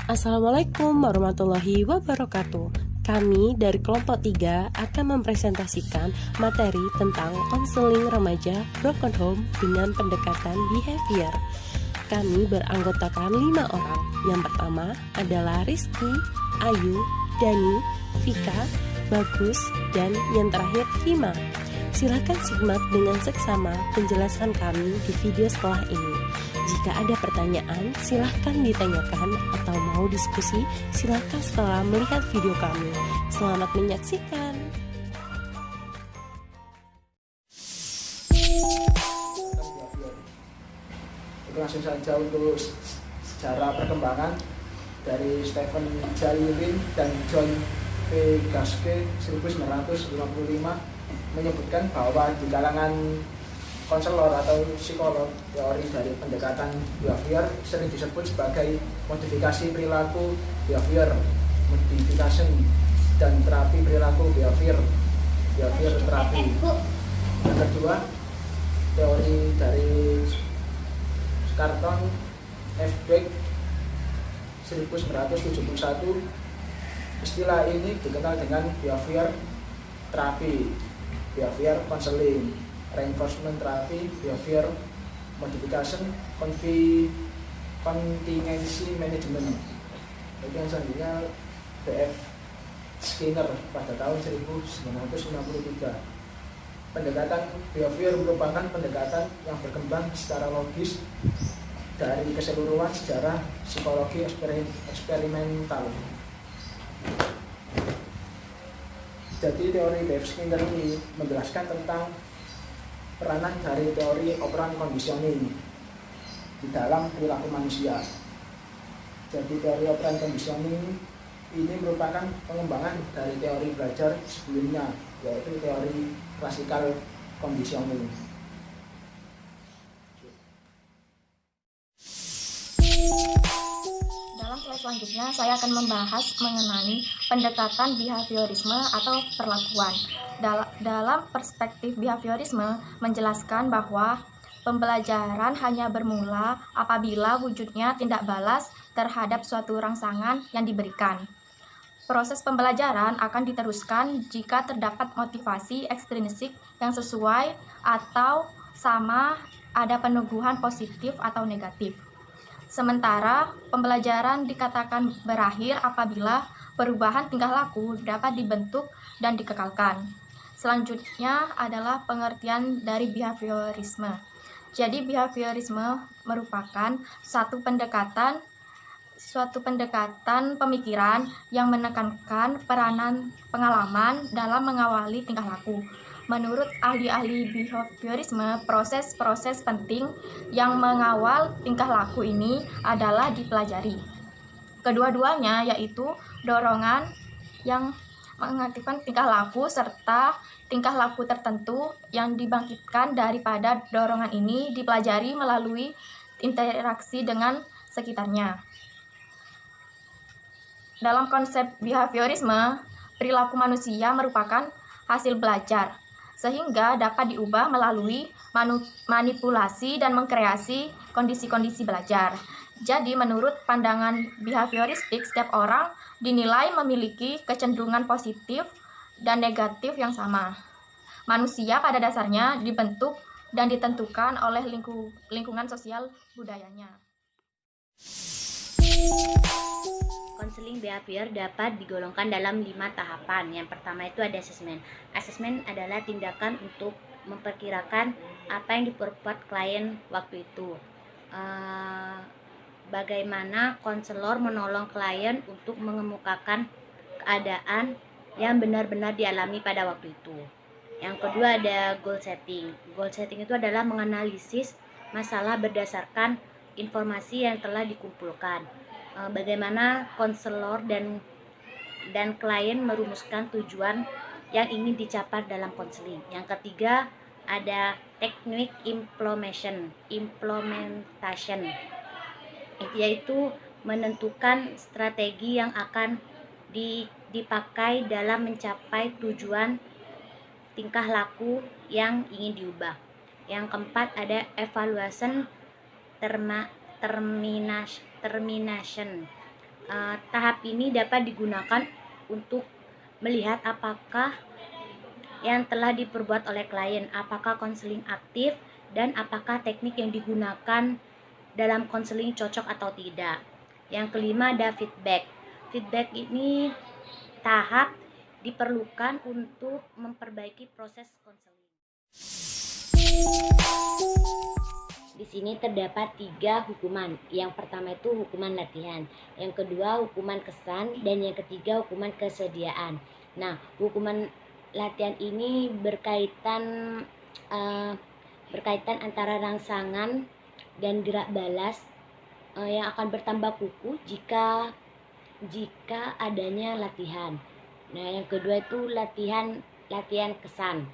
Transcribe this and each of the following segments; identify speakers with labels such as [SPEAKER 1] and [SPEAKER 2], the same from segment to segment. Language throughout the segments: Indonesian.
[SPEAKER 1] Assalamualaikum warahmatullahi wabarakatuh. Kami dari kelompok 3 akan mempresentasikan materi tentang konseling remaja broken home dengan pendekatan behavior. Kami beranggotakan 5 orang. Yang pertama adalah Rizky, Ayu, Dani, Vika, Bagus, dan yang terakhir Vima. Silakan simak dengan seksama penjelasan kami di video setelah ini. Jika ada pertanyaan, silahkan ditanyakan atau mau diskusi, silahkan setelah melihat video kami. Selamat menyaksikan.
[SPEAKER 2] Langsung saja untuk sejarah perkembangan dari Stephen Jay dan John P. Gaske 1955 menyebutkan bahwa di kalangan konselor atau psikolog, teori dari pendekatan behavior sering disebut sebagai modifikasi perilaku behavior, modification, dan terapi perilaku behavior terapi. Yang kedua, teori dari Carlton F. Dweck 1971. Istilah ini dikenal dengan behavior terapi, behavior counseling, reinforcement therapy, behavior modification, contingency management. Yang selanjutnya B.F. Skinner pada tahun 1953. Pendekatan behavior merupakan pendekatan yang berkembang secara logis dari keseluruhan sejarah psikologi eksperimental. Jadi teori B.F. Skinner ini menjelaskan tentang peranan dari teori operan conditioning di dalam perilaku manusia. Jadi teori operan conditioning ini merupakan pengembangan dari teori belajar sebelumnya, yaitu teori klasikal conditioning.
[SPEAKER 3] Dalam slide selanjutnya, saya akan membahas mengenai pendekatan behaviorisme atau perlakuan. Dalam perspektif behaviorisme, menjelaskan bahwa pembelajaran hanya bermula apabila wujudnya tindak balas terhadap suatu rangsangan yang diberikan. Proses pembelajaran akan diteruskan jika terdapat motivasi ekstrinsik yang sesuai atau sama, ada penuduhan positif atau negatif. Sementara pembelajaran dikatakan berakhir apabila perubahan tingkah laku dapat dibentuk dan dikekalkan. Selanjutnya adalah pengertian dari behaviorisme. Jadi behaviorisme merupakan suatu pendekatan pemikiran yang menekankan peranan pengalaman dalam mengawali tingkah laku. Menurut ahli-ahli behaviorisme, proses-proses penting yang mengawal tingkah laku ini adalah dipelajari. Kedua-duanya yaitu dorongan yang mengaktifkan tingkah laku serta tingkah laku tertentu yang dibangkitkan daripada dorongan ini dipelajari melalui interaksi dengan sekitarnya. Dalam konsep behaviorisme, perilaku manusia merupakan hasil belajar, sehingga dapat diubah melalui manipulasi dan mengkreasi kondisi-kondisi belajar. Jadi menurut pandangan behavioristik, setiap orang dinilai memiliki kecenderungan positif dan negatif yang sama. Manusia pada dasarnya dibentuk dan ditentukan oleh lingkungan sosial budayanya.
[SPEAKER 4] Konseling behavior dapat digolongkan dalam 5 tahapan. Yang pertama itu ada asesmen. Asesmen adalah tindakan untuk memperkirakan apa yang diperbuat klien waktu itu. Bagaimana konselor menolong klien untuk mengemukakan keadaan yang benar-benar dialami pada waktu itu. Yang kedua ada goal setting. Goal setting itu adalah menganalisis masalah berdasarkan informasi yang telah dikumpulkan. Bagaimana konselor dan klien merumuskan tujuan yang ingin dicapai dalam konseling. Yang ketiga ada teknik implementation, yaitu menentukan strategi yang akan dipakai dalam mencapai tujuan tingkah laku yang ingin diubah. Yang keempat ada evaluation termination, Tahap ini dapat digunakan untuk melihat apakah yang telah diperbuat oleh klien, apakah konseling aktif, dan apakah teknik yang digunakan dalam konseling cocok atau tidak. Yang kelima ada feedback. Feedback ini tahap diperlukan untuk memperbaiki proses konseling. Di sini terdapat 3 hukuman. Yang pertama itu hukuman latihan, yang kedua hukuman kesan, dan yang ketiga hukuman kesediaan. Nah, hukuman latihan ini berkaitan antara rangsangan dan gerak balas yang akan bertambah kukuh jika adanya latihan. Nah, yang kedua itu latihan kesan.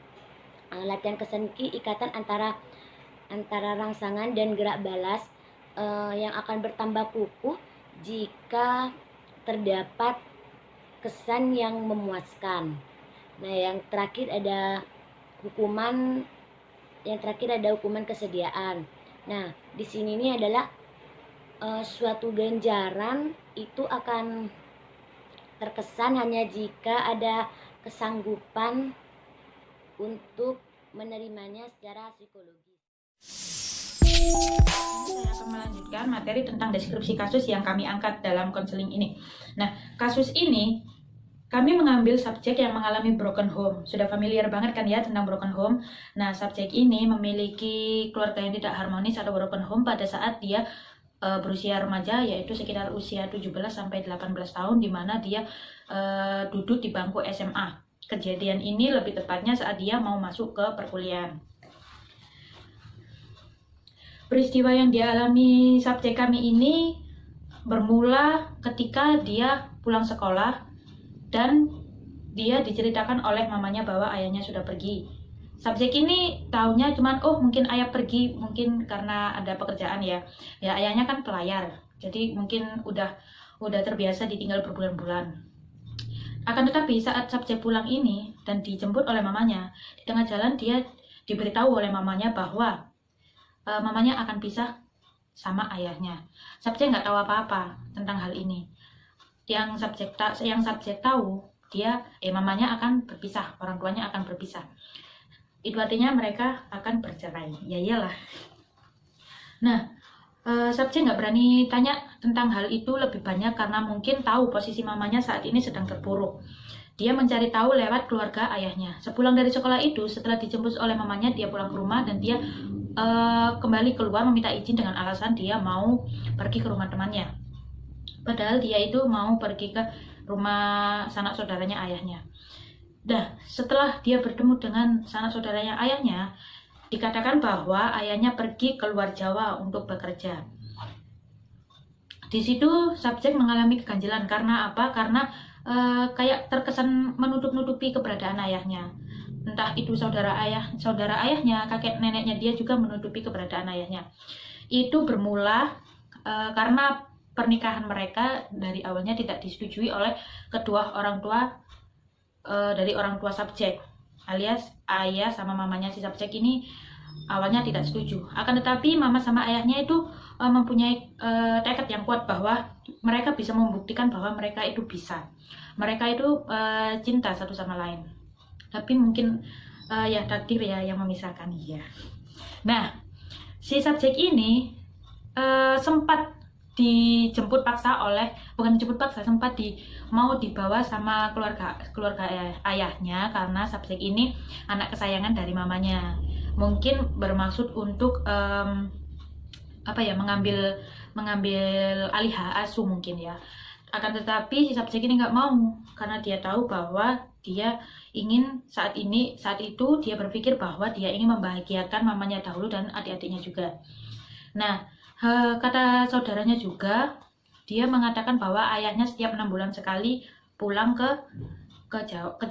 [SPEAKER 4] Latihan kesan ini ikatan antara rangsangan dan gerak balas yang akan bertambah kukuh jika terdapat kesan yang memuaskan. Nah, yang terakhir ada hukuman kesediaan. Nah, di sini ini adalah suatu ganjaran itu akan terkesan hanya jika ada kesanggupan untuk menerimanya secara psikologis.
[SPEAKER 5] Saya akan melanjutkan materi tentang deskripsi kasus yang kami angkat dalam konseling ini. Nah, kasus ini kami mengambil subjek yang mengalami broken home. Sudah familiar banget kan ya tentang broken home. Nah, subjek ini memiliki keluarga yang tidak harmonis atau broken home pada saat dia berusia remaja, yaitu sekitar usia 17 sampai 18 tahun, di mana dia duduk di bangku SMA. Kejadian ini lebih tepatnya saat dia mau masuk ke perkuliahan. Peristiwa yang dialami subjek kami ini bermula ketika dia pulang sekolah dan dia diceritakan oleh mamanya bahwa ayahnya sudah pergi. Subjek ini taunya cuman mungkin ayah pergi, mungkin karena ada pekerjaan ya. Ya, ayahnya kan pelayar, jadi mungkin udah terbiasa ditinggal berbulan-bulan. Akan tetapi saat subjek pulang ini dan dijemput oleh mamanya, di tengah jalan dia diberitahu oleh mamanya bahwa mamanya akan pisah sama ayahnya. Subjek nggak tahu apa-apa tentang hal ini. Yang subjek tahu, mamanya akan berpisah, orang tuanya akan berpisah. Itu artinya mereka akan bercerai. Ya iyalah. Nah, subjek nggak berani tanya tentang hal itu lebih banyak karena mungkin tahu posisi mamanya saat ini sedang terpuruk. Dia mencari tahu lewat keluarga ayahnya. Sepulang dari sekolah itu, setelah dijemput oleh mamanya, dia pulang ke rumah dan dia kembali keluar meminta izin dengan alasan dia mau pergi ke rumah temannya. Padahal dia itu mau pergi ke rumah sanak saudaranya ayahnya. Nah, setelah dia bertemu dengan sanak saudaranya ayahnya, dikatakan bahwa ayahnya pergi keluar Jawa untuk bekerja. Di situ subjek mengalami keganjilan. Karena apa? Karena kayak terkesan menutup-nutupi keberadaan ayahnya. Entah itu saudara ayahnya, kakek neneknya dia juga menutupi keberadaan ayahnya. Itu bermula karena pernikahan mereka dari awalnya tidak disetujui oleh kedua orang tua dari orang tua subjek, alias ayah sama mamanya si subjek ini awalnya tidak setuju. Akan tetapi mama sama ayahnya itu mempunyai tekad yang kuat bahwa mereka bisa membuktikan bahwa mereka itu bisa. Mereka itu cinta satu sama lain. Tapi mungkin ya takdir ya yang memisahkan ya. Nah, si subjek ini sempat dijemput paksa sempat mau dibawa sama keluarga ayahnya karena subjek ini anak kesayangan dari mamanya. Mungkin bermaksud untuk mengambil alih asuh mungkin ya. Akan tetapi si subjek ini nggak mau karena dia tahu bahwa dia ingin saat itu dia berpikir bahwa dia ingin membahagiakan mamanya dahulu dan adik-adiknya juga. Nah, kata saudaranya juga, dia mengatakan bahwa ayahnya setiap 6 bulan sekali pulang ke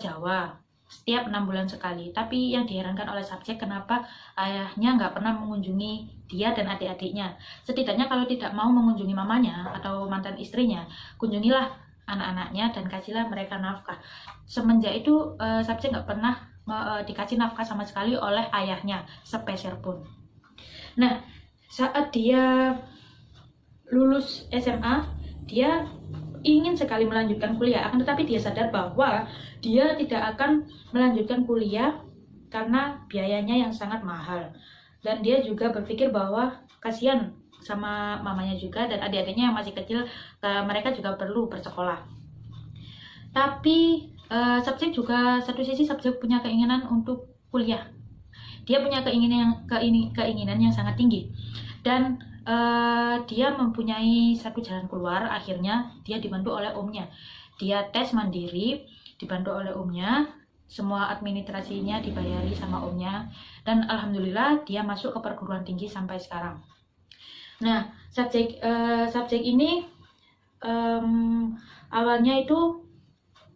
[SPEAKER 5] Jawa. Setiap 6 bulan sekali. Tapi yang diherankan oleh subjek, kenapa ayahnya nggak pernah mengunjungi dia dan adik-adiknya. Setidaknya kalau tidak mau mengunjungi mamanya atau mantan istrinya, kunjungilah anak-anaknya dan kasihlah mereka nafkah. Semenjak itu subjek nggak pernah dikasih nafkah sama sekali oleh ayahnya, sepeser pun. Nah, saat dia lulus SMA, dia ingin sekali melanjutkan kuliah, akan tetapi dia sadar bahwa dia tidak akan melanjutkan kuliah karena biayanya yang sangat mahal. Dan dia juga berpikir bahwa kasihan sama mamanya juga dan adik-adiknya yang masih kecil, mereka juga perlu bersekolah. Tapi subjek juga, satu sisi subjek punya keinginan untuk kuliah. Dia punya keinginan yang sangat tinggi. Dan dia mempunyai satu jalan keluar. Akhirnya dia dibantu oleh omnya. Dia tes mandiri, dibantu oleh omnya. Semua administrasinya dibayari sama omnya. Dan alhamdulillah dia masuk ke perguruan tinggi sampai sekarang. Nah, subjek ini awalnya itu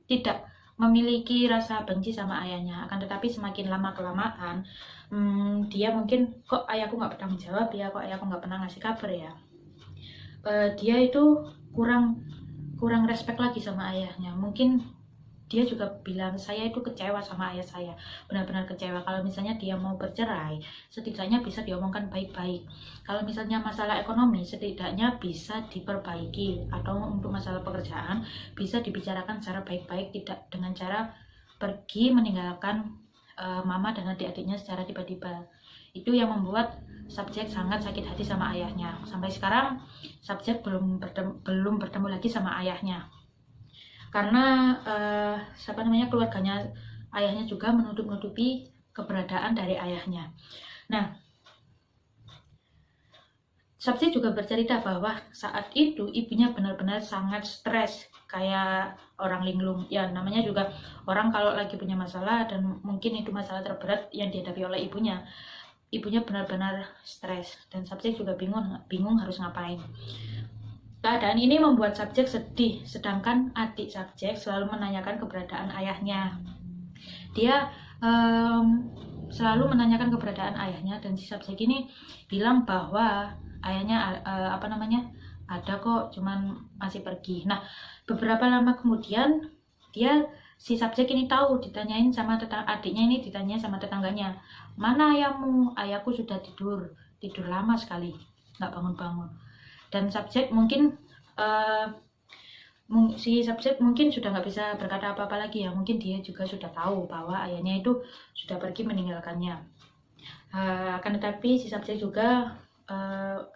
[SPEAKER 5] tidak memiliki rasa benci sama ayahnya, akan tetapi semakin lama kelamaan dia mungkin, kok ayahku nggak bertanggung jawab ya, kok ayahku nggak pernah ngasih kabar ya, dia itu kurang respect lagi sama ayahnya. Mungkin dia juga bilang, saya itu kecewa sama ayah saya, benar-benar kecewa. Kalau misalnya dia mau bercerai, setidaknya bisa diomongkan baik-baik. Kalau misalnya masalah ekonomi, setidaknya bisa diperbaiki. Atau untuk masalah pekerjaan, bisa dibicarakan secara baik-baik, tidak dengan cara pergi meninggalkan mama dan adik-adiknya secara tiba-tiba. Itu yang membuat subjek sangat sakit hati sama ayahnya. Sampai sekarang, subjek belum bertemu lagi sama ayahnya. Karena keluarganya ayahnya juga menutup-nutupi keberadaan dari ayahnya. Nah, subjek juga bercerita bahwa saat itu ibunya benar-benar sangat stres, kayak orang linglung. Ya, namanya juga orang kalau lagi punya masalah dan mungkin itu masalah terberat yang dihadapi oleh ibunya. Ibunya benar-benar stres dan subjek juga bingung harus ngapain. Keadaan ini membuat subjek sedih, sedangkan adik subjek selalu menanyakan keberadaan ayahnya. Dia selalu menanyakan keberadaan ayahnya dan si subjek ini bilang bahwa ayahnya ada kok, cuman masih pergi. Nah, beberapa lama kemudian si subjek ini tahu, ditanyain sama adiknya ini, ditanya sama tetangganya, mana ayahmu? Ayahku sudah tidur lama sekali, nggak bangun-bangun. Dan subjek mungkin si subjek mungkin sudah nggak bisa berkata apa-apa lagi ya. Mungkin dia juga sudah tahu bahwa ayahnya itu sudah pergi meninggalkannya. Akan tetapi si subjek juga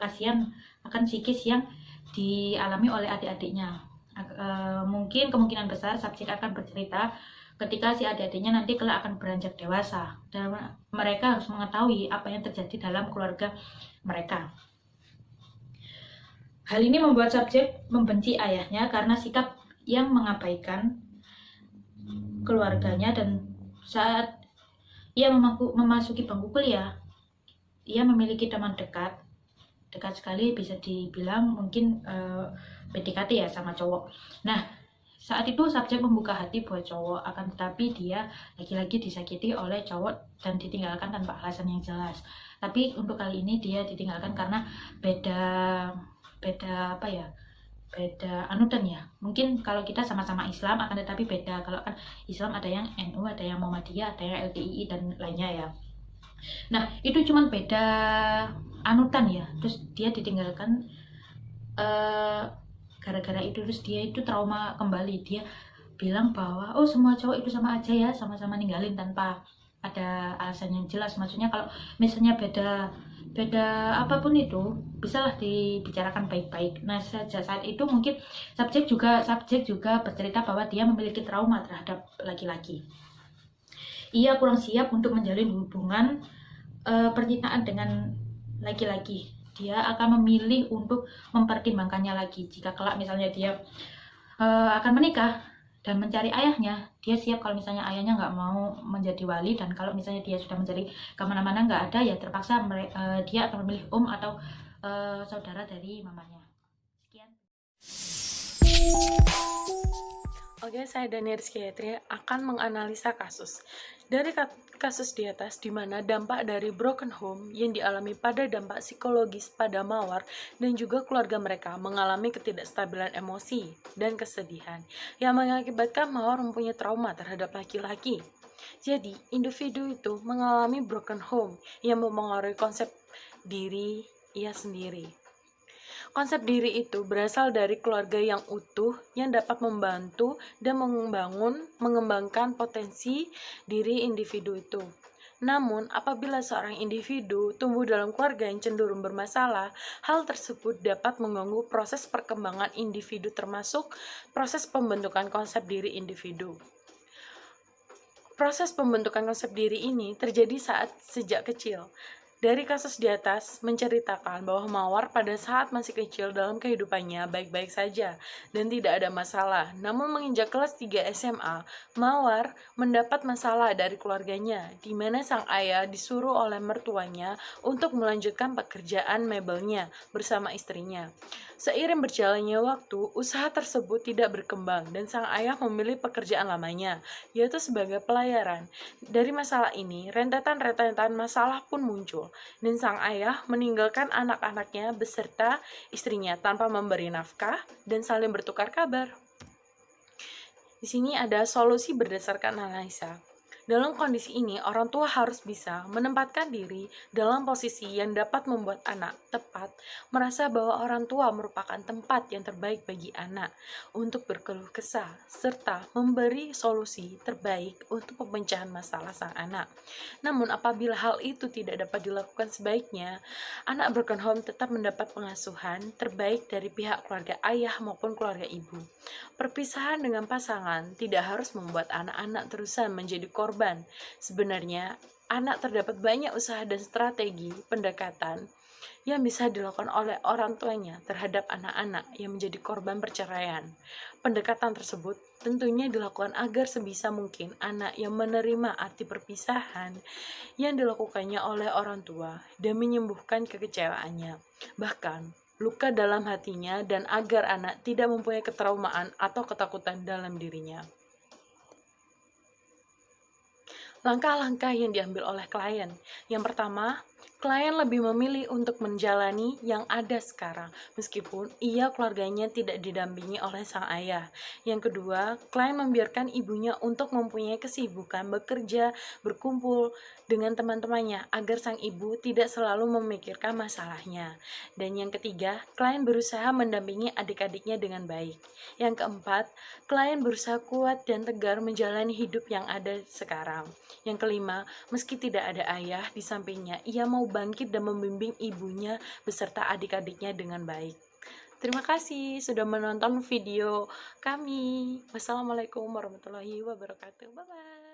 [SPEAKER 5] kasihan akan psikis yang dialami oleh adik-adiknya. Mungkin kemungkinan besar subjek akan bercerita ketika si adik-adiknya nanti kelak akan beranjak dewasa dan mereka harus mengetahui apa yang terjadi dalam keluarga mereka. Hal ini membuat subjek membenci ayahnya karena sikap yang mengabaikan keluarganya, dan saat ia memasuki bangku kuliah, ia memiliki teman dekat sekali, bisa dibilang mungkin PDKT ya sama cowok. Nah, saat itu subjek membuka hati buat cowok, akan tetapi dia lagi-lagi disakiti oleh cowok dan ditinggalkan tanpa alasan yang jelas. Tapi untuk kali ini dia ditinggalkan karena beda anutan ya. Mungkin kalau kita sama-sama Islam, akan tetapi beda. Kalau kan Islam ada yang NU, ada yang Muhammadiyah, ada yang LDII dan lainnya ya. Nah, itu cuman beda anutan ya. Terus dia ditinggalkan gara-gara itu, terus dia itu trauma kembali. Dia bilang bahwa semua cowok itu sama aja ya, sama-sama ninggalin tanpa ada alasan yang jelas. Maksudnya kalau misalnya beda apapun itu bisalah dibicarakan baik-baik. Nah, sejak saat itu mungkin subjek juga bercerita bahwa dia memiliki trauma terhadap laki-laki. Ia kurang siap untuk menjalin hubungan percintaan dengan laki-laki. Dia akan memilih untuk mempertimbangkannya lagi. Jika kelak misalnya dia akan menikah dan mencari ayahnya, dia siap kalau misalnya ayahnya nggak mau menjadi wali, dan kalau misalnya dia sudah mencari kemana-mana nggak ada, ya terpaksa dia akan memilih atau saudara dari mamanya. Sekian.
[SPEAKER 1] Oke, saya Dani Rizky Yatri akan menganalisa kasus. Dari kasus di atas, di mana dampak dari broken home yang dialami pada dampak psikologis pada Mawar dan juga keluarga mereka mengalami ketidakstabilan emosi dan kesedihan yang mengakibatkan Mawar mempunyai trauma terhadap laki-laki. Jadi, individu itu mengalami broken home yang mempengaruhi konsep diri ia sendiri. Konsep diri itu berasal dari keluarga yang utuh yang dapat membantu dan mengembangkan potensi diri individu itu. Namun, apabila seorang individu tumbuh dalam keluarga yang cenderung bermasalah, hal tersebut dapat mengganggu proses perkembangan individu termasuk proses pembentukan konsep diri individu. Proses pembentukan konsep diri ini terjadi sejak kecil. Dari kasus di atas menceritakan bahwa Mawar pada saat masih kecil dalam kehidupannya baik-baik saja dan tidak ada masalah. Namun menginjak kelas 3 SMA, Mawar mendapat masalah dari keluarganya, di mana sang ayah disuruh oleh mertuanya untuk melanjutkan pekerjaan mebelnya bersama istrinya. Seiring berjalannya waktu, usaha tersebut tidak berkembang dan sang ayah memilih pekerjaan lamanya, yaitu sebagai pelayaran. Dari masalah ini, rentetan-rentetan masalah pun muncul, dan sang ayah meninggalkan anak-anaknya beserta istrinya tanpa memberi nafkah dan saling bertukar kabar. Di sini ada solusi berdasarkan analisa. Dalam kondisi ini, orang tua harus bisa menempatkan diri dalam posisi yang dapat membuat anak tepat merasa bahwa orang tua merupakan tempat yang terbaik bagi anak untuk berkeluh kesah, serta memberi solusi terbaik untuk pemecahan masalah sang anak. Namun, apabila hal itu tidak dapat dilakukan sebaiknya, anak broken home tetap mendapat pengasuhan terbaik dari pihak keluarga ayah maupun keluarga ibu. Perpisahan dengan pasangan tidak harus membuat anak-anak terusan menjadi korban. Sebenarnya, anak terdapat banyak usaha dan strategi pendekatan yang bisa dilakukan oleh orang tuanya terhadap anak-anak yang menjadi korban perceraian. Pendekatan tersebut tentunya dilakukan agar sebisa mungkin anak yang menerima arti perpisahan yang dilakukannya oleh orang tua dan menyembuhkan kekecewaannya, bahkan luka dalam hatinya, dan agar anak tidak mempunyai ketraumaan atau ketakutan dalam dirinya. Langkah-langkah yang diambil oleh klien. Yang pertama, klien lebih memilih untuk menjalani yang ada sekarang, meskipun ia keluarganya tidak didampingi oleh sang ayah. Yang kedua, klien membiarkan ibunya untuk mempunyai kesibukan bekerja, berkumpul dengan teman-temannya, agar sang ibu tidak selalu memikirkan masalahnya. Dan yang ketiga, klien berusaha mendampingi adik-adiknya dengan baik. Yang keempat, klien berusaha kuat dan tegar menjalani hidup yang ada sekarang. Yang kelima, meski tidak ada ayah di sampingnya, ia mau bangkit dan membimbing ibunya beserta adik-adiknya dengan baik. Terima kasih sudah menonton video kami. Wassalamualaikum warahmatullahi wabarakatuh. Bye-bye.